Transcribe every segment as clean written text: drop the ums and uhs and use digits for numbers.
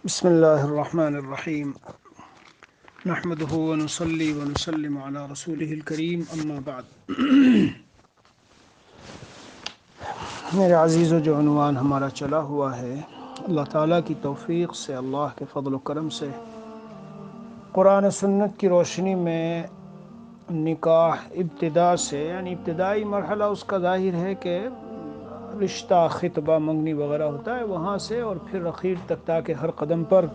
بسم اللہ الرحمن الرحیم نحمده ونصلي ونسلم على رسوله الکریم اما بعد میرے عزیزو، جو عنوان ہمارا چلا ہوا ہے، اللہ تعالیٰ کی توفیق سے، اللہ کے فضل و کرم سے قرآن سنت کی روشنی میں نکاح ابتدا سے، یعنی ابتدائی مرحلہ اس کا ظاہر ہے کہ رشتہ، خطبہ، منگنی وغیرہ ہوتا ہے، وہاں سے اور پھر اخیر تک، تاکہ ہر قدم پر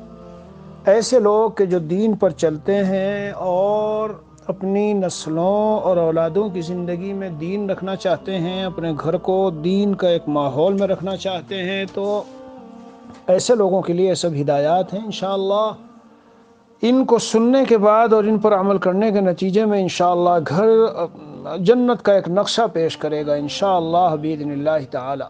ایسے لوگ کہ جو دین پر چلتے ہیں اور اپنی نسلوں اور اولادوں کی زندگی میں دین رکھنا چاہتے ہیں، اپنے گھر کو دین کا ایک ماحول میں رکھنا چاہتے ہیں، تو ایسے لوگوں کے لیے سب ہدایات ہیں انشاءاللہ۔ ان کو سننے کے بعد اور ان پر عمل کرنے کے نتیجے میں انشاءاللہ گھر جنت کا ایک نقشہ پیش کرے گا انشاءاللہ باذن اللہ تعالی۔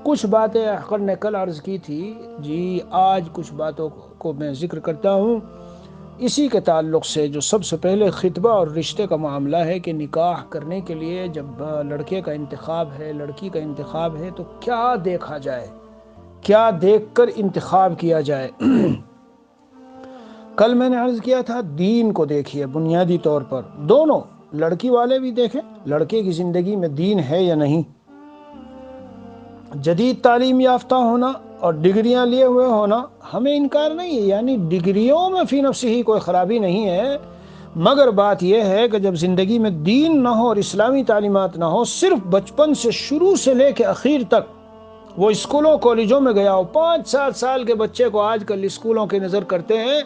کچھ باتیں احقر نے کل عرض کی تھی، آج کچھ باتوں کو میں ذکر کرتا ہوں اسی کے تعلق سے۔ جو سب سے پہلے خطبہ اور رشتے کا معاملہ ہے کہ نکاح کرنے کے لیے جب لڑکے کا انتخاب ہے، لڑکی کا انتخاب ہے، تو کیا دیکھا جائے، کیا دیکھ کر انتخاب کیا جائے۔ کل میں نے عرض کیا تھا، دین کو دیکھیے بنیادی طور پر، دونوں لڑکی والے بھی دیکھیں لڑکے کی زندگی میں دین ہے یا نہیں۔ جدید تعلیم یافتہ ہونا اور ڈگریاں لیے ہوئے ہونا ہمیں انکار نہیں ہے، یعنی ڈگریوں میں فی نفس ہی کوئی خرابی نہیں ہے، مگر بات یہ ہے کہ جب زندگی میں دین نہ ہو اور اسلامی تعلیمات نہ ہو، صرف بچپن سے شروع سے لے کے اخیر تک وہ اسکولوں کالجوں میں گیا ہو۔ 5-7 سال کے بچے کو آج کل اسکولوں کی نظر کرتے ہیں،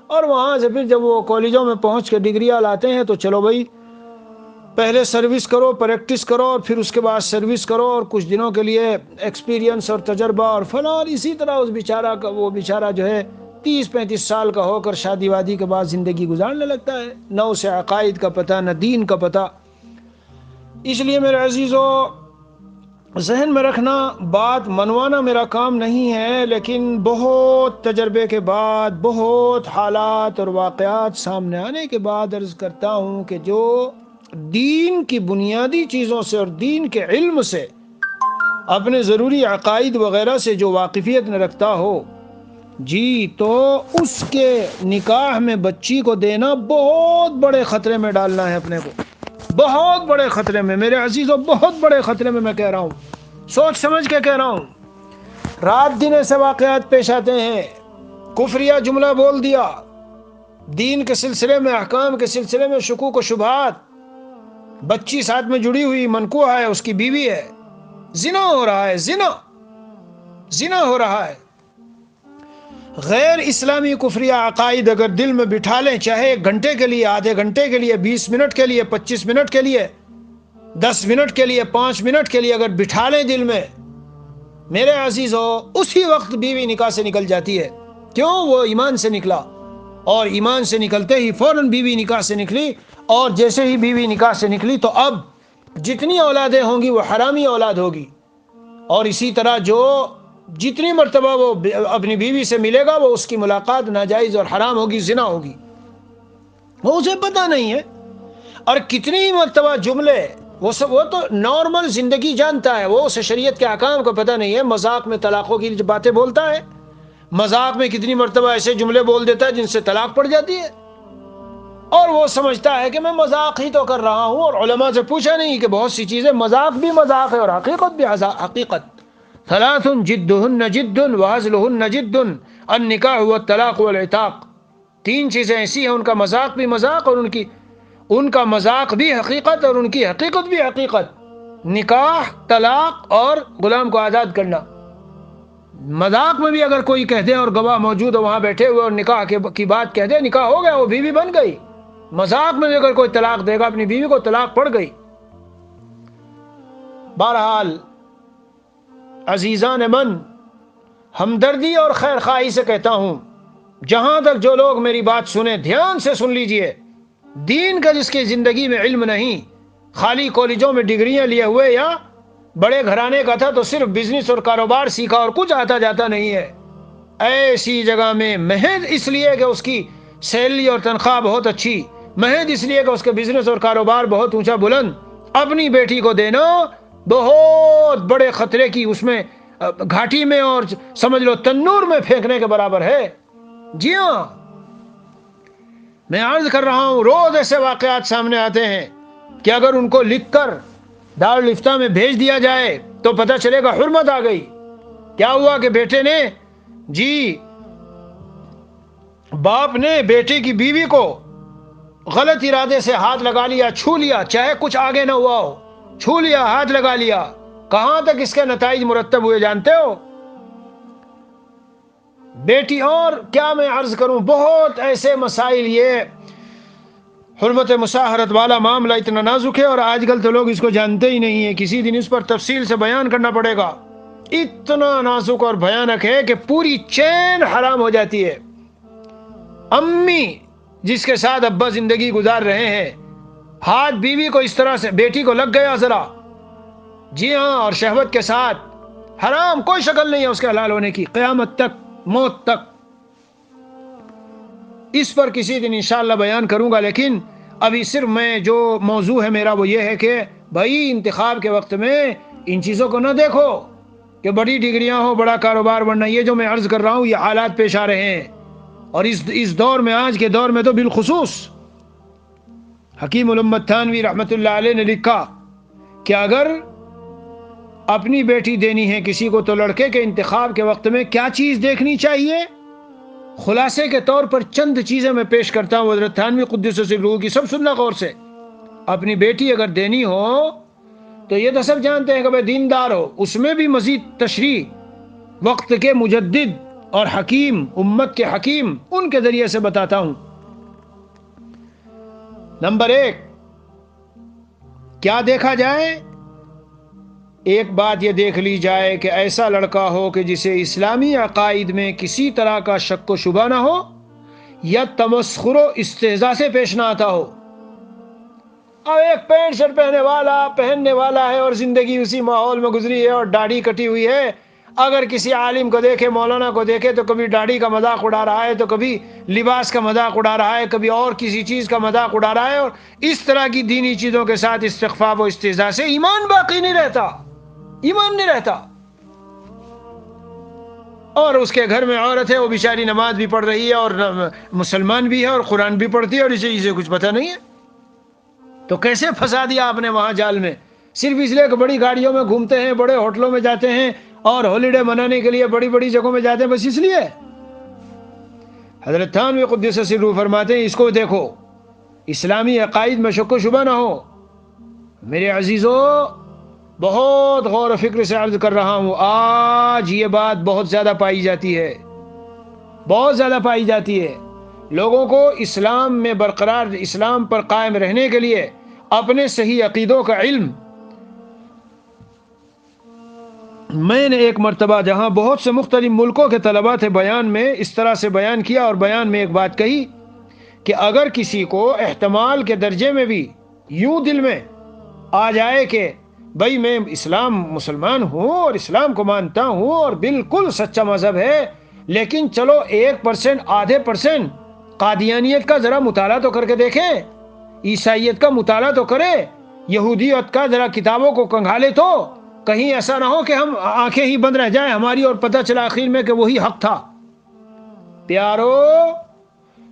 اور وہاں سے پھر جب وہ کالجوں میں پہنچ کے ڈگریاں لاتے ہیں تو چلو بھائی، پہلے سروس کرو، پریکٹس کرو، اور پھر اس کے بعد سروس کرو، اور کچھ دنوں کے لیے ایکسپیرینس اور تجربہ اور فلاں، اور اسی طرح اس وہ بیچارہ جو ہے 30-35 سال کا ہو کر شادی وادی کے بعد زندگی گزارنے لگتا ہے، نہ اسے عقائد کا پتہ، نہ دین کا پتہ۔ اس لیے میرے عزیزو، ذہن میں رکھنا، بات منوانا میرا کام نہیں ہے، لیکن بہت تجربے کے بعد، بہت حالات اور واقعات سامنے آنے کے بعد عرض کرتا ہوں کہ جو دین کی بنیادی چیزوں سے اور دین کے علم سے، اپنے ضروری عقائد وغیرہ سے جو واقفیت نہ رکھتا ہو، تو اس کے نکاح میں بچی کو دینا بہت بڑے خطرے میں ڈالنا ہے اپنے کو، بہت بڑے خطرے میں میرے عزیزوں، بہت بڑے خطرے میں کہہ رہا ہوں، سوچ سمجھ کے کہہ رہا ہوں۔ رات دن ایسے واقعات پیش آتے ہیں، کفریہ جملہ بول دیا، دین کے سلسلے میں، احکام کے سلسلے میں شکوک و شبہات، بچی ساتھ میں جڑی ہوئی منکوح ہے، اس کی بیوی ہے، زنا ہو رہا ہے، زنا ہو رہا ہے۔ غیر اسلامی کفریہ عقائد اگر دل میں بٹھا لیں، چاہے 1 گھنٹے کے لیے، آدھے گھنٹے کے لیے، 20 منٹ کے لیے، 25 منٹ کے لیے، 10 منٹ کے لیے، 5 منٹ کے لیے اگر بٹھا لیں دل میں، میرے عزیزو، اسی وقت بیوی نکاح سے نکل جاتی ہے۔ کیوں؟ وہ ایمان سے نکلا، اور ایمان سے نکلتے ہی فوراً بیوی نکاح سے نکلی، اور جیسے ہی بیوی نکاح سے نکلی تو اب جتنی اولادیں ہوں گی وہ حرامی اولاد ہوگی، اور اسی طرح جو جتنی مرتبہ وہ اپنی بیوی سے ملے گا، وہ اس کی ملاقات ناجائز اور حرام ہوگی، زنا ہوگی، وہ اسے پتہ نہیں ہے۔ اور کتنی مرتبہ جملے، وہ تو نارمل زندگی جانتا ہے، وہ اسے شریعت کے احکام کو پتہ نہیں ہے، مذاق میں طلاقوں کی باتیں بولتا ہے، مذاق میں کتنی مرتبہ ایسے جملے بول دیتا ہے جن سے طلاق پڑ جاتی ہے، اور وہ سمجھتا ہے کہ میں مذاق ہی تو کر رہا ہوں، اور علماء سے پوچھا نہیں کہ بہت سی چیزیں مذاق بھی مذاق ہے اور حقیقت بھی حقیقت۔ ثلاث جدہن جد وہزلہن جد، النکاح والطلاق والعتاق۔ 3 چیزیں ایسی ہیں، ان کا مذاق بھی مذاق، اور ان کا مذاق بھی حقیقت، اور ان کی حقیقت بھی حقیقت۔ نکاح، طلاق اور غلام کو آزاد کرنا۔ مذاق میں بھی اگر کوئی کہہ دے اور گواہ موجود ہو وہاں بیٹھے ہوئے اور نکاح کی بات کہہ دے، نکاح ہو گیا، وہ بیوی بن گئی۔ مذاق میں بھی اگر کوئی طلاق دے گا اپنی بیوی کو، طلاق پڑ گئی۔ بہرحال عزیزان من، ہمدردی اور خیر خواہی سے کہتا ہوں، جہاں تک جو لوگ میری بات سنیں، دھیان سے سن لیجئے، دین کا جس کی زندگی میں علم نہیں، خالی کالجوں میں ڈگریاں لیے ہوئے، یا بڑے گھرانے کا تھا تو صرف بزنس اور کاروبار سیکھا اور کچھ آتا جاتا نہیں ہے، ایسی جگہ میں محض اس لیے کہ اس کی سیلری اور تنخواہ بہت اچھی، محض اس لیے کہ اس کے بزنس اور کاروبار بہت اونچا بلند، اپنی بیٹی کو دینا بہت بڑے خطرے کی اس میں گھاٹی میں اور سمجھ لو تنور میں پھینکنے کے برابر ہے۔ جی ہاں، میں عرض کر رہا ہوں روز ایسے واقعات سامنے آتے ہیں کہ اگر ان کو لکھ کر دارالفتہ میں بھیج دیا جائے تو پتہ چلے گا حرمت آ گئی۔ کیا ہوا کہ بیٹے نے جی باپ نے بیٹے کی بیوی کو غلط ارادے سے ہاتھ لگا لیا، چھو لیا، چاہے کچھ آگے نہ ہوا ہو، چھو لیا، ہاتھ لگا لیا، کہاں تک اس کے نتائج مرتب ہوئے جانتے ہو؟ بیٹی، اور کیا میں عرض کروں، بہت ایسے مسائل، یہ حرمت مصاہرت والا معاملہ اتنا نازک ہے اور آج کل تو لوگ اس کو جانتے ہی نہیں ہیں۔ کسی دن اس پر تفصیل سے بیان کرنا پڑے گا، اتنا نازک اور بھیانک ہے کہ پوری چین حرام ہو جاتی ہے۔ امی جس کے ساتھ ابا زندگی گزار رہے ہیں، ہاتھ بیوی کو اس طرح سے بیٹی کو لگ گیا ذرا، جی ہاں، اور شہوت کے ساتھ، حرام، کوئی شکل نہیں ہے اس کے حلال ہونے کی، قیامت تک، موت تک۔ اس پر کسی دن انشاءاللہ بیان کروں گا، لیکن ابھی صرف میں جو موضوع ہے میرا وہ یہ ہے کہ بھائی انتخاب کے وقت میں ان چیزوں کو نہ دیکھو کہ بڑی ڈگریاں ہو، بڑا کاروبار بننا۔ یہ جو میں عرض کر رہا ہوں یہ حالات پیش آ رہے ہیں، اور اس دور میں، آج کے دور میں تو بالخصوص۔ حکیم الامت تھانوی رحمت اللہ علیہ نے لکھا کہ اگر اپنی بیٹی دینی ہے کسی کو تو لڑکے کے انتخاب کے وقت میں کیا چیز دیکھنی چاہیے؟ خلاصے کے طور پر چند چیزیں میں پیش کرتا ہوں، حضرت تھانوی قدس سرہ کی، سب سننا غور سے۔ اپنی بیٹی اگر دینی ہو تو یہ تو سب جانتے ہیں کہ بھائی دیندار ہو، اس میں بھی مزید تشریح وقت کے مجدد اور حکیم، امت کے حکیم، ان کے ذریعے سے بتاتا ہوں۔ نمبر 1، کیا دیکھا جائے؟ ایک بات یہ دیکھ لی جائے کہ ایسا لڑکا ہو کہ جسے اسلامی عقائد میں کسی طرح کا شک و شبہ نہ ہو یا تمسخر و استہزاء سے پیش نہ آتا ہو۔ اب ایک پینٹ شرٹ پہننے والا ہے اور زندگی اسی ماحول میں گزری ہے اور داڑھی کٹی ہوئی ہے، اگر کسی عالم کو دیکھے، مولانا کو دیکھے تو کبھی داڑھی کا مذاق اڑا رہا ہے، تو کبھی لباس کا مذاق اڑا رہا ہے، کبھی اور کسی چیز کا مذاق اڑا رہا ہے، اور اس طرح کی دینی چیزوں کے ساتھ استخفاف و استہزاء سے ایمان باقی نہیں رہتا، ایمان نہیں رہتا۔ اور اس کے گھر میں عورت ہے، وہ بیچاری نماز بھی پڑھ رہی ہے اور مسلمان بھی ہے اور قرآن بھی پڑھتی ہے، اور اسے کچھ پتہ نہیں ہے، تو کیسے پھنسا دیا آپ نے وہاں جال میں؟ صرف اس لیے کہ بڑی گاڑیوں میں گھومتے ہیں، بڑے ہوٹلوں میں جاتے ہیں اور ہالیڈے منانے کے لیے بڑی بڑی جگہوں میں جاتے ہیں، بس اس لیے۔ حضرت تھانوی قدس سرہ فرماتے ہیں اس کو دیکھو، اسلامی عقائد میں شک و شبہ نہ ہو۔ میرے عزیزو، بہت غور و فکر سے عرض کر رہا ہوں، آج یہ بات بہت زیادہ پائی جاتی ہے، بہت زیادہ پائی جاتی ہے۔ لوگوں کو اسلام میں برقرار، اسلام پر قائم رہنے کے لیے اپنے صحیح عقیدوں کا علم، میں نے ایک مرتبہ جہاں بہت سے مختلف ملکوں کے طلباء تھے، بیان میں اس طرح سے بیان کیا، اور بیان میں ایک بات کہی کہ اگر کسی کو احتمال کے درجے میں بھی یوں دل میں آ جائے کہ بھائی میں مسلمان ہوں اور اسلام کو مانتا ہوں اور بالکل سچا مذہب ہے، لیکن چلو 1%، آدھے % قادیانیت کا ذرا مطالعہ تو کر کے دیکھیں، عیسائیت کا مطالعہ تو کرے، یہودیت کا ذرا کتابوں کو کنگھالے، تو کہیں ایسا نہ ہو کہ ہم آنکھیں ہی بند رہ جائیں ہماری اور پتہ چلا آخر میں کہ وہی حق تھا۔ پیارو،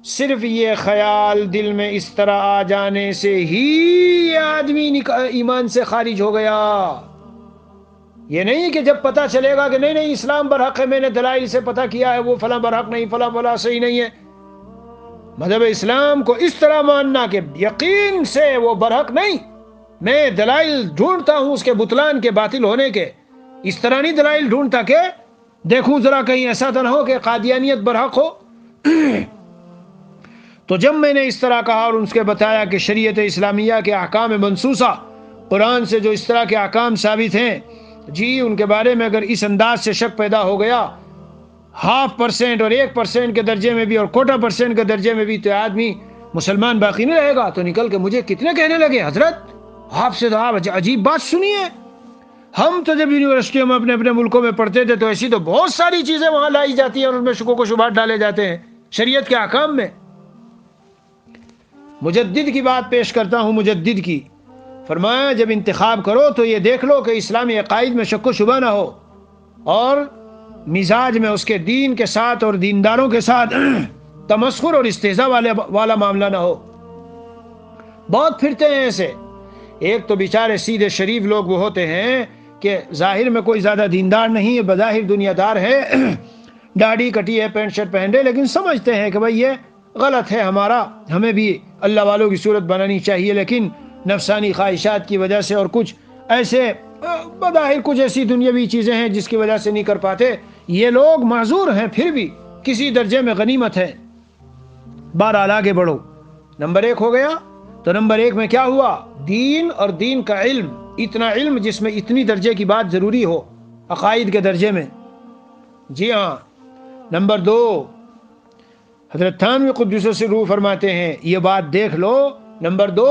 صرف یہ خیال دل میں اس طرح آ جانے سے ہی آدمی ایمان سے خارج ہو گیا۔ یہ نہیں کہ جب پتہ چلے گا کہ نہیں اسلام برحق ہے، میں نے دلائل سے پتہ کیا ہے، وہ فلاں برحق نہیں، فلاں صحیح نہیں ہے۔ مذہب اسلام کو اس طرح ماننا کہ یقین سے وہ برحق نہیں، میں دلائل ڈھونڈتا ہوں اس کے بطلان کے، باطل ہونے کے، اس طرح نہیں دلائل ڈھونڈتا کہ دیکھوں ذرا کہیں ایسا تو نہ ہو کہ قادیانیت برحق ہو۔ تو جب میں نے اس طرح کہا اور ان کے بتایا کہ شریعت اسلامیہ کے احکام منسوسہ، قرآن سے جو اس طرح کے احکام ثابت ہیں، جی ان کے بارے میں اگر اس انداز سے شک پیدا ہو گیا 0.5% اور 1% کے درجے میں بھی اور 0.25% کے درجے میں بھی، تو آدمی مسلمان باقی نہیں رہے گا۔ تو نکل کے مجھے کتنے کہنے لگے، حضرت آپ سے تو آپ عجیب بات سنیے، ہم تو جب یونیورسٹیوں میں اپنے اپنے ملکوں میں پڑھتے تھے تو ایسی تو بہت ساری چیزیں وہاں لائی جاتی ہیں اور ان میں شکوک و شبہات ڈالے جاتے ہیں شریعت کے احکام میں۔ مجدد کی بات پیش کرتا ہوں، مجدد کی، فرمایا جب انتخاب کرو تو یہ دیکھ لو کہ اسلامی عقائد میں شک و شبہ نہ ہو، اور مزاج میں اس کے دین کے ساتھ اور دینداروں کے ساتھ تمسخر اور استہزاء والا معاملہ نہ ہو۔ بہت پھرتے ہیں ایسے، ایک تو بیچارے سیدھے شریف لوگ وہ ہوتے ہیں کہ ظاہر میں کوئی زیادہ دیندار نہیں ہے، بظاہر دنیا دار ہے، داڑھی کٹی ہے، پینٹ شرٹ پہن رہے، لیکن سمجھتے ہیں کہ بھئی یہ غلط ہے، ہمیں بھی اللہ والوں کی صورت بنانی چاہیے، لیکن نفسانی خواہشات کی وجہ سے اور کچھ ایسے بظاہر کچھ ایسی دنیاوی چیزیں ہیں جس کی وجہ سے نہیں کر پاتے۔ یہ لوگ معذور ہیں، پھر بھی کسی درجے میں غنیمت ہے۔ بہرحال آگے بڑھو، نمبر 1 ہو گیا۔ تو نمبر 1 میں کیا ہوا؟ دین اور دین کا علم، اتنا علم جس میں اتنی درجے کی بات ضروری ہو، عقائد کے درجے میں۔ جی ہاں۔ نمبر 2، حضرت تھانوی قدس سرہ فرماتے ہیں، یہ بات دیکھ لو، نمبر 2،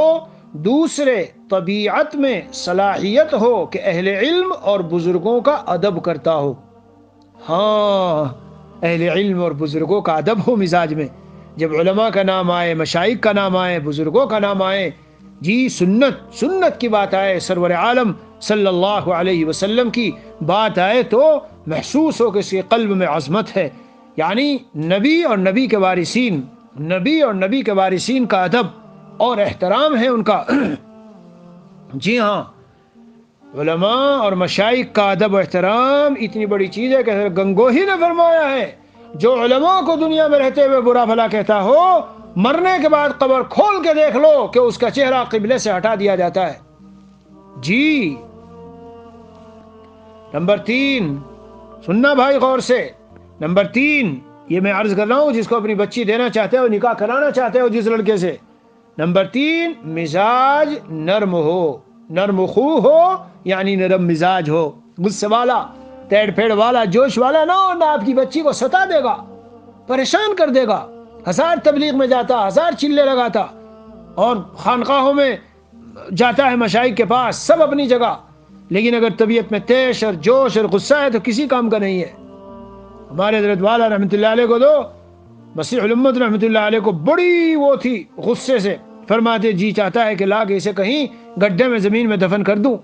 دوسرے طبیعت میں صلاحیت ہو کہ اہل علم اور بزرگوں کا ادب کرتا ہو۔ ہاں، اہل علم اور بزرگوں کا ادب ہو مزاج میں، جب علماء کا نام آئے، مشائخ کا نام آئے، بزرگوں کا نام آئے، جی سنت کی بات آئے، سرور عالم صلی اللہ علیہ وسلم کی بات آئے، تو محسوس ہو کہ اس کے قلب میں عظمت ہے، یعنی نبی اور نبی کے وارثین کا ادب اور احترام ہے ان کا۔ جی ہاں، علماء اور مشائخ کا ادب و احترام اتنی بڑی چیز ہے کہ حضرت گنگوہی نے فرمایا ہے، جو علماء کو دنیا میں رہتے ہوئے برا بھلا کہتا ہو، مرنے کے بعد قبر کھول کے دیکھ لو کہ اس کا چہرہ قبلے سے ہٹا دیا جاتا ہے۔ جی۔ نمبر 3، سننا بھائی غور سے، نمبر 3 یہ میں عرض کر رہا ہوں، جس کو اپنی بچی دینا چاہتے ہو، نکاح کرانا چاہتے ہو جس لڑکے سے، نمبر 3 مزاج نرم ہو، نرم خو ہو، یعنی نرم مزاج ہو، غصے والا، تیڑ پھیڑ والا، جوش والا نہ ہو، نہ آپ کی بچی کو ستا دے گا، پریشان کر دے گا، 1000 تبلیغ میں جاتا، 1000 چلے لگاتا، اور خانقاہوں میں جاتا ہے، مشائخ کے پاس، سب اپنی جگہ، لیکن اگر طبیعت میں تیش اور جوش اور غصہ ہے تو کسی کام کا نہیں ہے۔ ہمارے حضرت والا رحمۃ اللہ علیہ کو، تو مسیح الامت رحمۃ اللہ علیہ کو بڑی وہ تھی، غصے سے فرماتے جی چاہتا ہے کہ لا کے اسے کہیں گڈھے میں زمین میں دفن کر دوں۔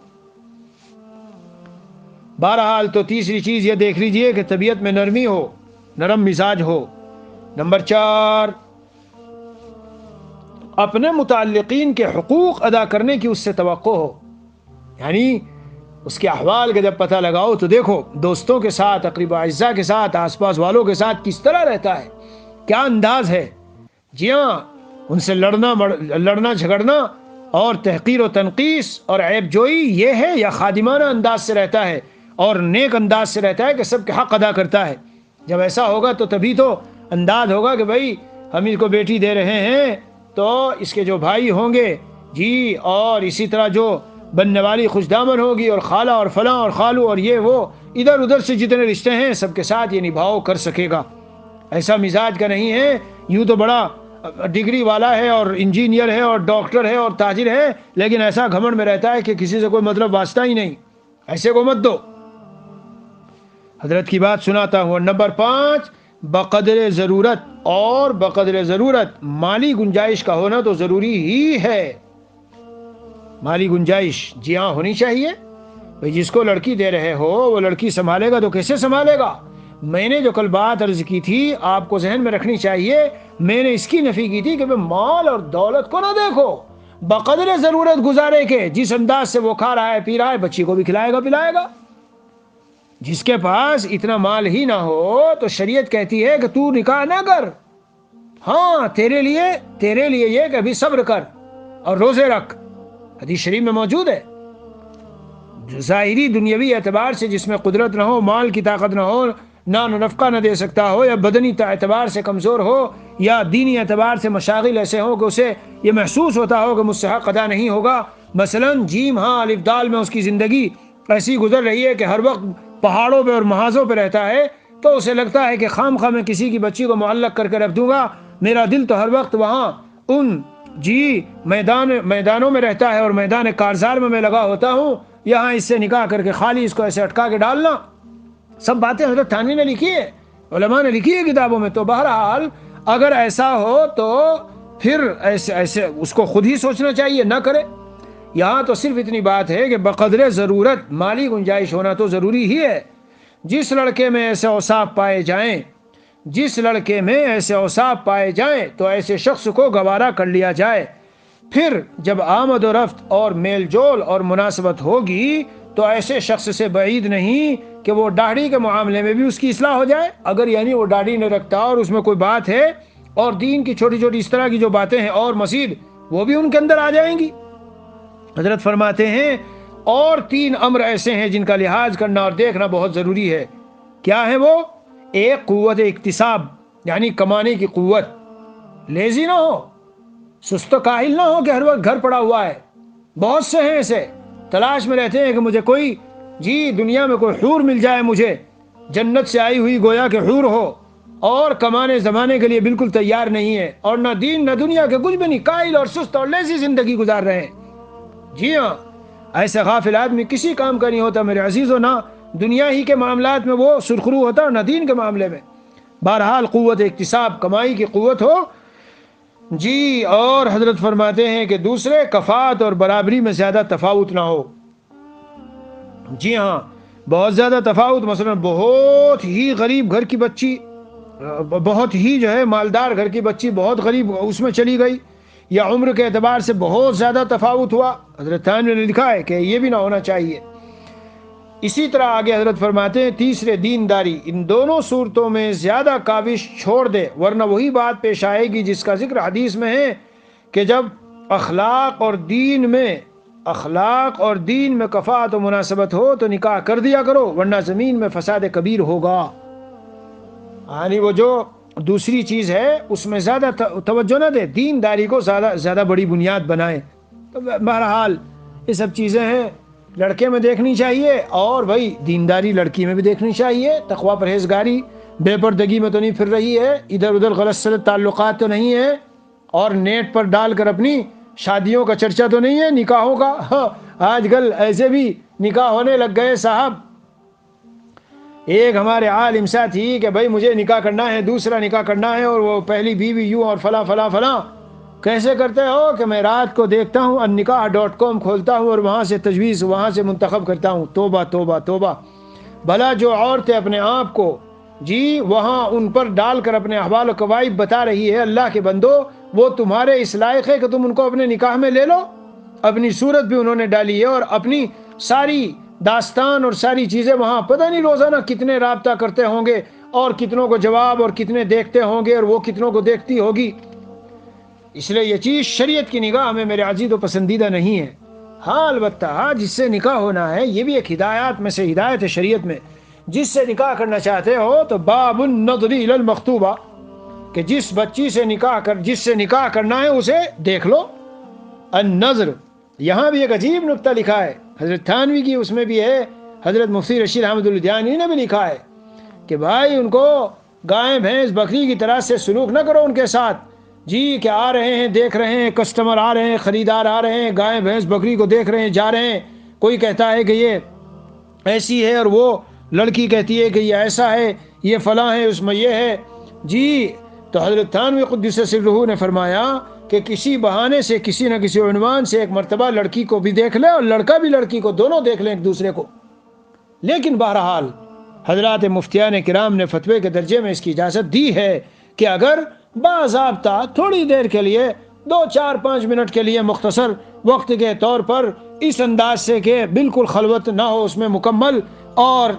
بہرحال تو تیسری چیز یہ دیکھ لیجئے کہ طبیعت میں نرمی ہو، نرم مزاج ہو۔ نمبر 4، اپنے متعلقین کے حقوق ادا کرنے کی اس سے توقع ہو، یعنی اس کے احوال کا جب پتہ لگاؤ تو دیکھو دوستوں کے ساتھ، اقرباء اعزاء کے ساتھ، آس پاس والوں کے ساتھ کس طرح رہتا ہے، کیا انداز ہے۔ جی ہاں، ان سے لڑنا جھگڑنا اور تحقیر و تنقیس اور عیب جوئی یہ ہے، یا خادمانہ انداز سے رہتا ہے اور نیک انداز سے رہتا ہے کہ سب کے حق ادا کرتا ہے۔ جب ایسا ہوگا تو تبھی تو انداز ہوگا کہ بھائی ہم اس کو بیٹی دے رہے ہیں تو اس کے جو بھائی ہوں گے، جی، اور اسی طرح جو بننے والی خوش دامن ہوگی، اور خالہ اور فلاں اور خالو اور یہ وہ ادھر ادھر سے جتنے رشتے ہیں سب کے ساتھ یہ نبھاؤ کر سکے گا۔ ایسا مزاج کا نہیں ہے، یوں تو بڑا ڈگری والا ہے اور انجینئر ہے اور ڈاکٹر ہے اور تاجر ہے، لیکن ایسا گھمنڈ میں رہتا ہے کہ کسی سے کوئی مطلب واسطہ ہی نہیں، ایسے کو مت دو۔ حضرت کی بات سناتا ہوں۔ نمبر 5، بقدر ضرورت، اور بقدر ضرورت مالی گنجائش کا ہونا تو ضروری ہی ہے۔ مالی گنجائش جی ہاں ہونی چاہیے، بھئی جس کو لڑکی دے رہے ہو وہ لڑکی سنبھالے گا تو کیسے سنبھالے گا؟ میں نے جو کل بات عرض کی تھی آپ کو ذہن میں رکھنی چاہیے، میں نے اس کی نفی کی تھی کہ مال اور دولت کو نہ دیکھو، بقدر ضرورت گزارے کے، جس انداز سے وہ کھا رہا ہے پی رہا ہے، بچی کو بھی کھلائے گا پلائے گا۔ جس کے پاس اتنا مال ہی نہ ہو تو شریعت کہتی ہے کہ تو نکاح نہ کر، ہاں تیرے لیے یہ کہ ابھی صبر کر اور روزے رکھ، حدیث شریف میں موجود ہے۔ ظاہری دنیاوی اعتبار سے جس میں قدرت نہ ہو، مال کی طاقت نہ ہو، نان و نفقہ نہ دے سکتا ہو، یا بدنی اعتبار سے کمزور ہو، یا دینی اعتبار سے مشاغل ایسے ہوں کہ اسے یہ محسوس ہوتا ہو کہ مجھ سے حق ادا نہیں ہوگا، مثلا جیم ہاں الف دال میں اس کی زندگی ایسی گزر رہی ہے کہ ہر وقت پہاڑوں پہ اور محاذوں پہ رہتا ہے، تو اسے لگتا ہے کہ خام خواہ میں کسی کی بچی کو معلق کر کے رکھ دوں گا، میرا دل تو ہر وقت وہاں ان میدانوں میں رہتا ہے، اور میدان کارزار میں لگا ہوتا ہوں، یہاں اس سے نکاح کر کے خالی اس کو ایسے اٹکا کے ڈالنا، سب باتیں حضرت تھانوی نے لکھی ہے، علماء نے لکھی ہے کتابوں میں۔ تو بہرحال اگر ایسا ہو تو پھر ایسے اس کو خود ہی سوچنا چاہیے، نہ کرے۔ یہاں تو صرف اتنی بات ہے کہ بقدر ضرورت مالی گنجائش ہونا تو ضروری ہی ہے۔ جس لڑکے میں ایسے اوصاف پائے جائیں، جس لڑکے میں ایسے اوصاف پائے جائیں تو ایسے شخص کو گوارا کر لیا جائے۔ پھر جب آمد و رفت اور میل جول اور مناسبت ہوگی تو ایسے شخص سے بعید نہیں کہ وہ داڑھی کے معاملے میں بھی اس کی اصلاح ہو جائے۔ اگر یعنی وہ داڑھی نہیں رکھتا اور اس میں کوئی بات ہے اور دین کی چھوٹی چھوٹی اس طرح کی جو باتیں ہیں اور مزید وہ بھی ان کے اندر آ جائیں گی۔ حضرت فرماتے ہیں اور 3 امر ایسے ہیں جن کا لحاظ کرنا اور دیکھنا بہت ضروری ہے۔ کیا ہے وہ؟ ایک، قوت اکتساب، یعنی کمانے کی قوت، لیزی نہ ہو، سست و کاہل نہ ہو کہ ہر وقت گھر پڑا ہوا ہے۔ بہت سے ہیں ایسے تلاش میں رہتے ہیں کہ مجھے کوئی دنیا میں کوئی حور مل جائے، مجھے جنت سے آئی ہوئی گویا کہ حور ہو، اور کمانے زمانے کے لیے بالکل تیار نہیں ہے، اور نہ دین نہ دنیا کے کچھ بھی نہیں، کاہل اور سست اور لیزی زندگی گزار رہے ہیں۔ جی ہاں، ایسے غافل آدمی کسی کام کا نہیں ہوتا میرے عزیزو، نہ دنیا ہی کے معاملات میں وہ سرخرو ہوتا اور نہ دین کے معاملے میں۔ بہرحال قوت اکتساب، کمائی کی قوت ہو۔ جی، اور حضرت فرماتے ہیں کہ دوسرے، کفاءت اور برابری میں زیادہ تفاوت نہ ہو۔ جی ہاں، بہت زیادہ تفاوت، مثلا بہت ہی غریب گھر کی بچی، بہت ہی مالدار گھر کی بچی بہت غریب اس میں چلی گئی، یا عمر کے اعتبار سے بہت زیادہ تفاوت ہوا، حضرت تھانوی نے لکھا ہے کہ یہ بھی نہ ہونا چاہیے۔ اسی طرح آگے حضرت فرماتے ہیں تیسرے، دینداری، ان دونوں صورتوں میں زیادہ کاوش چھوڑ دے، ورنہ وہی بات پیش آئے گی جس کا ذکر حدیث میں ہے کہ جب اخلاق اور دین میں کفاءت و مناسبت ہو تو نکاح کر دیا کرو، ورنہ زمین میں فساد کبیر ہوگا۔ یعنی وہ جو دوسری چیز ہے اس میں زیادہ توجہ نہ دے، دینداری کو زیادہ بڑی بنیاد بنائے۔ تو بہرحال یہ سب چیزیں ہیں لڑکے میں دیکھنی چاہیے، اور بھائی دینداری لڑکی میں بھی دیکھنی چاہیے، تقوی پرہیزگاری بے پردگی میں تو نہیں پھر رہی ہے، ادھر ادھر غلط سلط تعلقات تو نہیں ہے، اور نیٹ پر ڈال کر اپنی شادیوں کا چرچا تو نہیں ہے نکاحوں کا۔ آج کل ایسے بھی نکاح ہونے لگ گئے صاحب۔ ایک ہمارے عالم ساتھی کہ بھائی مجھے نکاح کرنا ہے، دوسرا نکاح کرنا ہے، اور وہ پہلی بیوی یوں اور فلاں فلاں فلاں۔ کیسے کرتے ہو؟ کہ میں رات کو دیکھتا ہوں النکاح.com کھولتا ہوں اور وہاں سے تجویز وہاں سے منتخب کرتا ہوں۔ توبہ توبہ توبہ! بھلا جو عورتیں اپنے آپ کو وہاں ان پر ڈال کر اپنے احوال و قوائب بتا رہی ہے، اللہ کے بندو وہ تمہارے اس لائق ہے کہ تم ان کو اپنے نکاح میں لے لو؟ اپنی صورت بھی انہوں نے ڈالی ہے اور اپنی ساری داستان اور ساری چیزیں وہاں، پتہ نہیں روزانہ کتنے رابطہ کرتے ہوں گے، اور کتنوں کو جواب اور کتنے دیکھتے ہوں گے، اور وہ کتنوں کو دیکھتی ہوگی۔ اس لیے یہ چیز شریعت کی نگاہ میں میرے عزیز و پسندیدہ نہیں ہے۔ ہاں البتہ جس سے نکاح ہونا ہے یہ بھی ایک ہدایات میں سے ہدایت ہے شریعت میں، جس سے نکاح کرنا چاہتے ہو تو باب النظر الی المخطوبہ، کہ جس بچی سے جس سے نکاح کرنا ہے اسے دیکھ لو۔ النظر، یہاں بھی ایک عجیب نکتہ لکھا ہے حضرت تھانوی کی، اس میں بھی ہے، حضرت مفتی رشید احمد الدیانی نے بھی لکھا ہے کہ بھائی ان کو گائے بھینس بکری کی طرح سے سلوک نہ کرو ان کے ساتھ، کہ آ رہے ہیں دیکھ رہے ہیں، کسٹمر آ رہے ہیں، خریدار آ رہے ہیں، گائے بھینس بکری کو دیکھ رہے ہیں، جا رہے ہیں، کوئی کہتا ہے کہ یہ ایسی ہے اور وہ لڑکی کہتی ہے کہ یہ ایسا ہے، یہ فلاں ہے، اس میں یہ ہے۔ تو حضرت تھانوی قدس سرہ نے فرمایا کہ کسی بہانے سے، کسی نہ کسی عنوان سے ایک مرتبہ لڑکی کو بھی دیکھ لے اور لڑکا بھی لڑکی کو، دونوں دیکھ لیں ایک دوسرے کو۔ لیکن بہرحال حضرات مفتیان کرام نے فتوے کے درجے میں اس کی اجازت دی ہے کہ اگر باضابطہ تھوڑی دیر کے لیے، 2 4 5 منٹ کے لیے مختصر وقت کے طور پر، اس انداز سے کہ بالکل خلوت نہ ہو اس میں مکمل، اور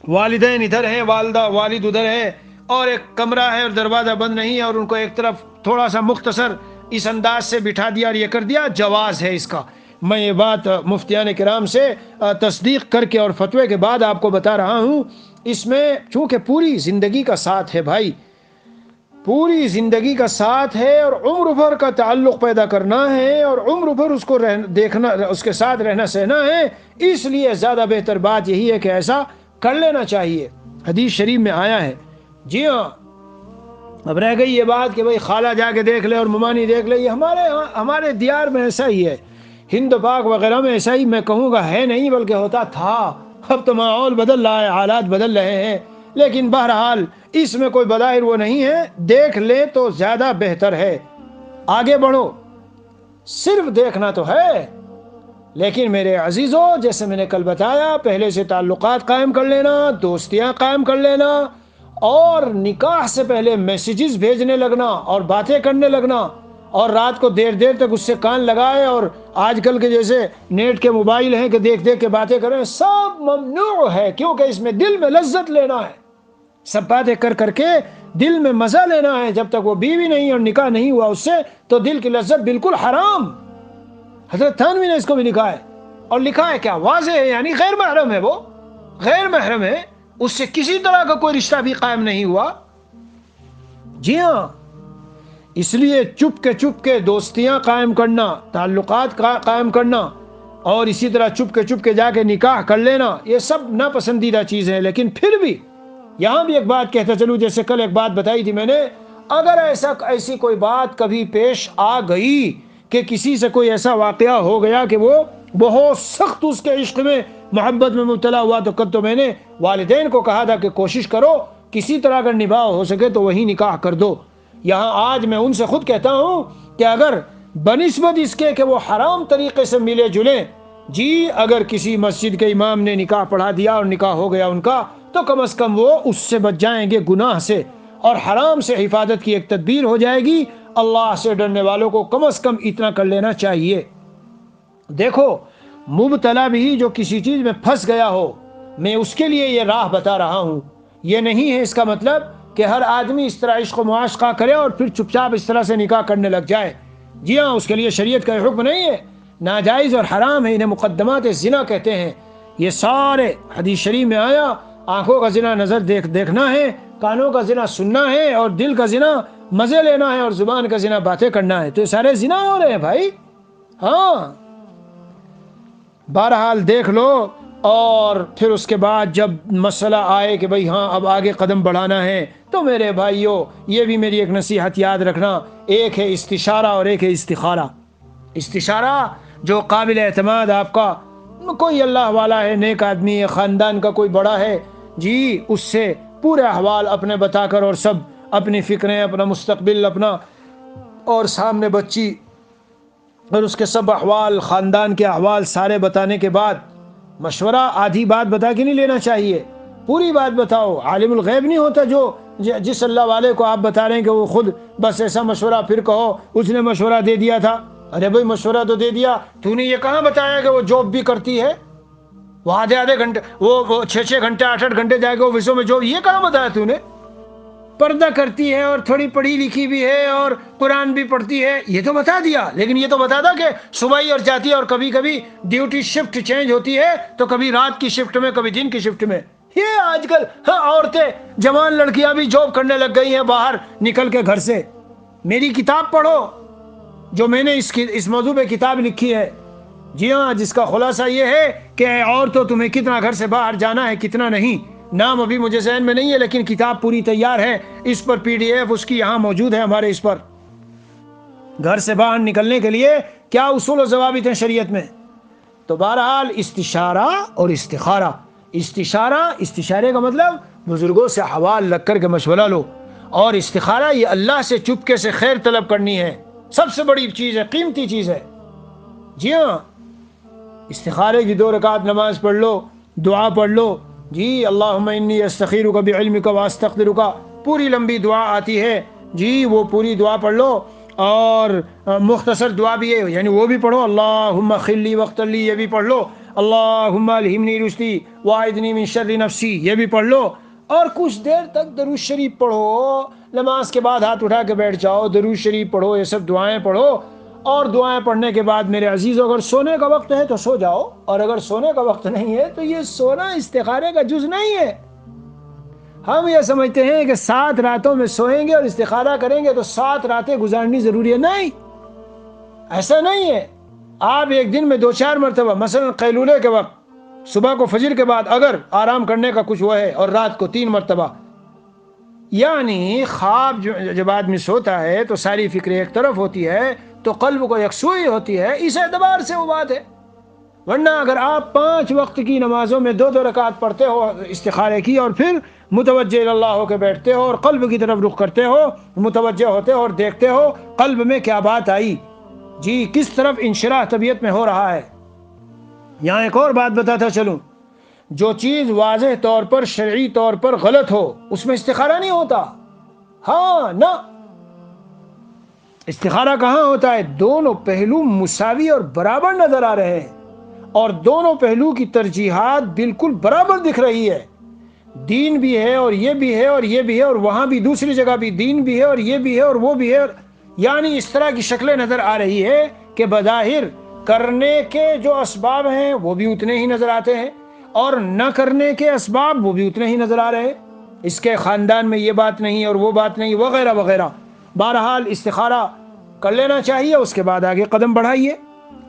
والدین ادھر ہیں، والد ادھر ہے، اور ایک کمرہ ہے اور دروازہ بند نہیں ہے، اور ان کو ایک طرف تھوڑا سا مختصر اس انداز سے بٹھا دیا اور یہ کر دیا، جواز ہے اس کا۔ میں یہ بات مفتیان کرام سے تصدیق کر کے اور فتوے کے بعد آپ کو بتا رہا ہوں۔ اس میں چونکہ پوری زندگی کا ساتھ ہے بھائی، پوری زندگی کا ساتھ ہے، اور عمر بھر کا تعلق پیدا کرنا ہے، اور عمر بھر اس کو دیکھنا، اس کے ساتھ رہنا سہنا ہے، اس لیے زیادہ بہتر بات یہی ہے کہ ایسا کر لینا چاہیے۔ حدیث شریف میں آیا ہے۔ جی ہاں، اب رہ گئی یہ بات کہ بھئی خالہ جا کے دیکھ لے اور ممانی دیکھ لے، یہ ہمارے دیار میں ایسا ہی ہے، ہند پاک وغیرہ میں ایسا ہی میں کہوں گا ہے نہیں بلکہ ہوتا تھا، اب تو ماحول بدل رہا ہے، حالات بدل رہے ہیں، لیکن بہرحال اس میں کوئی بظاہر وہ نہیں ہے، دیکھ لے تو زیادہ بہتر ہے۔ آگے بڑھو، صرف دیکھنا تو ہے، لیکن میرے عزیزوں، جیسے میں نے کل بتایا، پہلے سے تعلقات قائم کر لینا، دوستیاں قائم کر لینا، اور نکاح سے پہلے میسیجز بھیجنے لگنا اور باتیں کرنے لگنا، اور رات کو دیر دیر تک اس سے کان لگائے، اور آج کل کے جیسے نیٹ کے موبائل ہیں کہ دیکھ دیکھ کے باتیں کریں، سب ممنوع ہے، کیونکہ اس میں دل میں لذت لینا ہے، سب باتیں کر کر کے دل میں مزہ لینا ہے۔ جب تک وہ بیوی نہیں اور نکاح نہیں ہوا اس سے، تو دل کی لذت بالکل حرام۔ حضرت تھانوی نے اس کو بھی لکھا ہے، اور لکھا ہے کیا واضح ہے، یعنی غیر محرم ہے، وہ غیر محرم ہے، اس سے کسی طرح کا کوئی رشتہ بھی قائم نہیں ہوا۔ جی ہاں، اس لیے چپ کے دوستیاں قائم کرنا، تعلقات قائم کرنا، اور اسی طرح چپ کے جا کے نکاح کر لینا، یہ سب ناپسندیدہ چیز ہے۔ لیکن پھر بھی یہاں بھی ایک بات کہتا چلوں، جیسے کل ایک بات بتائی تھی میں نے، اگر ایسی کوئی بات کبھی پیش آ گئی کہ کسی سے کوئی ایسا واقعہ ہو گیا کہ وہ بہت سخت اس کے عشق میں، محبت میں مبتلا ہوا، تو کل تو میں نے والدین کو کہا تھا کہ کوشش کرو کسی طرح اگر نباہ ہو سکے تو وہی نکاح کر دو۔ یہاں آج میں ان سے خود کہتا ہوں کہ اگر بنسبت اس کے کہ وہ حرام طریقے سے ملے جلیں، جی اگر کسی مسجد کے امام نے نکاح پڑھا دیا اور نکاح ہو گیا ان کا، تو کم از کم وہ اس سے بچ جائیں گے، گناہ سے اور حرام سے حفاظت کی ایک تدبیر ہو جائے گی۔ اللہ سے ڈرنے والوں کو کم از کم اتنا کر لینا چاہیے۔ دیکھو، مبتلا بھی جو کسی چیز میں پھنس گیا ہو، میں اس کے لیے یہ راہ بتا رہا ہوں، یہ نہیں ہے اس کا مطلب کہ ہر آدمی اس طرح عشق و معاشقہ کرے اور پھر چپ چاپ اس طرح سے نکاح کرنے لگ جائے۔ جی ہاں، اس کے لیے شریعت کا حکم نہیں ہے، ناجائز اور حرام ہے، انہیں مقدمات زنا کہتے ہیں۔ یہ سارے حدیث شریف میں آیا، آنکھوں کا زنا نظر دیکھنا ہے، کانوں کا زنا سننا ہے، اور دل کا زنا مزے لینا ہے، اور زبان کا زنا باتیں کرنا ہے۔ تو یہ سارے زنا ہو رہے ہیں بھائی۔ ہاں، بہرحال دیکھ لو، اور پھر اس کے بعد جب مسئلہ آئے کہ بھئی ہاں اب آگے قدم بڑھانا ہے، تو میرے بھائیوں یہ بھی میری ایک نصیحت یاد رکھنا، ایک ہے استشارہ اور ایک ہے استخارہ۔ استشارہ جو قابل اعتماد آپ کا کوئی اللہ والا ہے، نیک آدمی ہے، خاندان کا کوئی بڑا ہے، جی اس سے پورے احوال اپنے بتا کر، اور سب اپنی فکریں، اپنا مستقبل، اپنا اور سامنے بچی اور اس کے سب احوال، خاندان کے احوال سارے بتانے کے بعد، مشورہ آدھی بات بتا کے نہیں لینا چاہیے، پوری بات بتاؤ۔ عالم الغیب نہیں ہوتا جو جس اللہ والے کو آپ بتا رہے ہیں کہ وہ خود بس ایسا مشورہ، پھر کہو اس نے مشورہ دے دیا تھا۔ ارے بھائی مشورہ تو دے دیا، تو نے یہ کہاں بتایا کہ وہ جاب بھی کرتی ہے، وہ آدھے گھنٹے، وہ 6 گھنٹے 8 گھنٹے جائے گا آفسوں میں جاب، یہ کہاں بتایا تو نے؟ پردہ کرتی ہے اور تھوڑی پڑھی لکھی بھی ہے اور قرآن بھی پڑھتی ہے، یہ تو بتا دیا، لیکن یہ تو بتا دا کہ صبح ہی اور جاتی ہے، اور کبھی کبھی ڈیوٹی شفٹ چینج ہوتی ہے، تو کبھی رات کی شفٹ میں، کبھی دن کی شفٹ میں۔ یہ آج کل ہاں عورتیں، جوان لڑکیاں بھی جاب کرنے لگ گئی ہیں باہر نکل کے گھر سے۔ میری کتاب پڑھو جو میں نے اس موضوع پہ کتاب لکھی ہے، جی ہاں، جس کا خلاصہ یہ ہے کہ عورتوں تمہیں کتنا گھر سے باہر جانا ہے، کتنا نہیں۔ نام ابھی مجھے ذہن میں نہیں ہے، لیکن کتاب پوری تیار ہے، اس پر PDF اس کی یہاں موجود ہے ہمارے اس پر۔ گھر سے باہر نکلنے کے لیے کیا اصول و ضوابط ہیں شریعت میں؟ تو بہرحال استشارہ اور استخارہ۔ استشارے کا مطلب بزرگوں سے حوال لگ کر کے مشورہ لو، اور استخارہ یہ اللہ سے چپکے سے خیر طلب کرنی ہے، سب سے بڑی چیز ہے، قیمتی چیز ہے۔ جی ہاں، استخارے کی 2 رکعت نماز پڑھ لو، دعا پڑھ لو، جی اللہم انی استخیرک بعلمک واستقدرک، پوری لمبی دعا آتی ہے، جی وہ پوری دعا پڑھ لو، اور مختصر دعا بھی ہے، یعنی وہ بھی پڑھو، اللہم خلی واختر لی، یہ بھی پڑھ لو، اللہم الہمنی رشدی واعذنی من شر نفسی، یہ بھی پڑھ لو، اور کچھ دیر تک درود شریف پڑھو، نماز کے بعد ہاتھ اٹھا کے بیٹھ جاؤ، درود شریف پڑھو، یہ سب دعائیں پڑھو، اور دعائیں پڑھنے کے بعد میرے عزیزوں اگر سونے کا وقت ہے تو سو جاؤ، اور اگر سونے کا وقت نہیں ہے تو یہ سونا استخارے کا جز نہیں ہے۔ ہم یہ سمجھتے ہیں کہ 7 راتوں میں سوئیں گے اور استخارہ کریں گے تو 7 راتیں گزارنی ضروری ہے، نہیں، ایسا نہیں ہے۔ آپ ایک دن میں 2-4 مرتبہ، مثلا قیلولے کے وقت، صبح کو فجر کے بعد اگر آرام کرنے کا کچھ وہ ہے، اور رات کو 3 مرتبہ، یعنی خواب جب آدمی سوتا ہے تو ساری فکریں ایک طرف ہوتی ہے، تو قلب کو یکسوئی ہوتی ہے، اس اعتبار سے وہ بات ہے۔ ورنہ اگر آپ 5 وقت کی نمازوں میں 2 رکعت پڑھتے ہو استخارے کی، اور پھر متوجہ اللہ ہو کے بیٹھتے ہو اور قلب کی طرف رخ کرتے ہو، متوجہ ہوتے ہو اور دیکھتے ہو قلب میں کیا بات آئی، جی کس طرف انشراح طبیعت میں ہو رہا ہے، یہاں ایک اور بات بتاتا چلوں، جو چیز واضح طور پر شرعی طور پر غلط ہو اس میں استخارہ نہیں ہوتا. ہاں نہ، استخارہ کہاں ہوتا ہے؟ دونوں پہلو مساوی اور برابر نظر آ رہے ہیں، اور دونوں پہلو کی ترجیحات بالکل برابر دکھ رہی ہے. دین بھی ہے اور یہ بھی ہے اور یہ بھی ہے، اور وہاں بھی دوسری جگہ بھی دین بھی ہے اور یہ بھی ہے اور وہ بھی ہے، یعنی اس طرح کی شکلیں نظر آ رہی ہے کہ بظاہر کرنے کے جو اسباب ہیں وہ بھی اتنے ہی نظر آتے ہیں، اور نہ کرنے کے اسباب وہ بھی اتنے ہی نظر آ رہے ہیں. اس کے خاندان میں یہ بات نہیں اور وہ بات نہیں وغیرہ وغیرہ. بہرحال استخارہ کر لینا چاہیے، اس کے بعد آگے قدم بڑھائیے.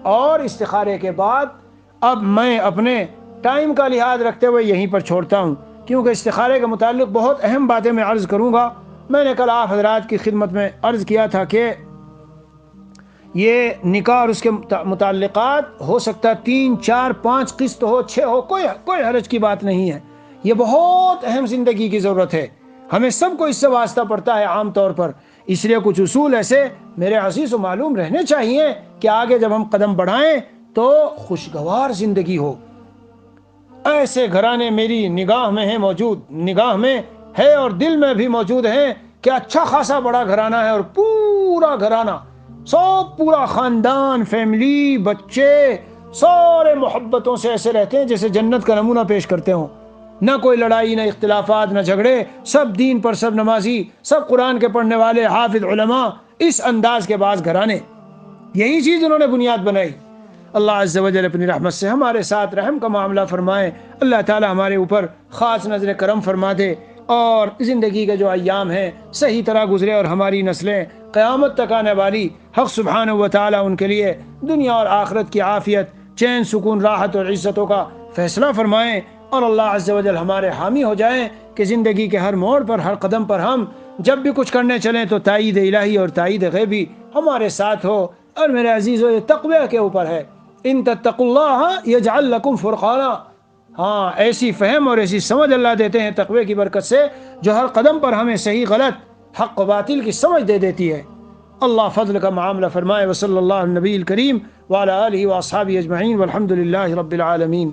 اور استخارے کے بعد اب میں اپنے ٹائم کا لحاظ رکھتے ہوئے یہیں پر چھوڑتا ہوں، کیونکہ استخارے کے متعلق بہت اہم باتیں میں عرض کروں گا. میں نے کل آپ حضرات کی خدمت میں عرض کیا تھا کہ یہ نکاح اور اس کے متعلقات ہو سکتا 3 4 5 قسط ہو 6 ہو، کوئی حرج کی بات نہیں ہے. یہ بہت اہم زندگی کی ضرورت ہے، ہمیں سب کو اس سے واسطہ پڑتا ہے عام طور پر. اس لیے کچھ اصول ایسے میرے عزیز و معلوم رہنے چاہیے کہ آگے جب ہم قدم بڑھائیں تو خوشگوار زندگی ہو. ایسے گھرانے میری نگاہ میں ہیں، موجود نگاہ میں ہے اور دل میں بھی موجود ہیں کہ اچھا خاصا بڑا گھرانہ ہے، اور پورا گھرانہ، سب پورا خاندان، فیملی، بچے سارے محبتوں سے ایسے رہتے ہیں جیسے جنت کا نمونہ پیش کرتے ہوں. نہ کوئی لڑائی، نہ اختلافات، نہ جھگڑے، سب دین پر، سب نمازی، سب قرآن کے پڑھنے والے، حافظ علماء. اس انداز کے بعض گھرانے، یہی چیز انہوں نے بنیاد بنائی. اللہ عز و جل اپنی رحمت سے ہمارے ساتھ رحم کا معاملہ فرمائے. اللہ تعالی ہمارے اوپر خاص نظر کرم فرما دے، اور زندگی کے جو ایام ہیں صحیح طرح گزرے، اور ہماری نسلیں قیامت تک آنے والی حق سبحانہ و تعالی ان کے لیے دنیا اور آخرت کی عافیت، چین، سکون، راحت اور عزتوں کا فیصلہ فرمائیں. اور اللہ عز و جل ہمارے حامی ہو جائیں کہ زندگی کے ہر موڑ پر، ہر قدم پر ہم جب بھی کچھ کرنے چلیں تو تائید الہی اور تائید غیبی ہمارے ساتھ ہو. اور میرے عزیزو، یہ تقوی کے اوپر ہے. ان تتقوا اللہ یجعل لکم فرقانا. ہاں، ایسی فہم اور ایسی سمجھ اللہ دیتے ہیں تقوی کی برکت سے، جو ہر قدم پر ہمیں صحیح غلط، حق و باطل کی سمجھ دے دیتی ہے. اللہ فضل کا معاملہ فرمائے. وصلی اللہ علی النبی الکریم وعلی آلہ واصحابہ اجمعین والحمد للہ رب العالمین.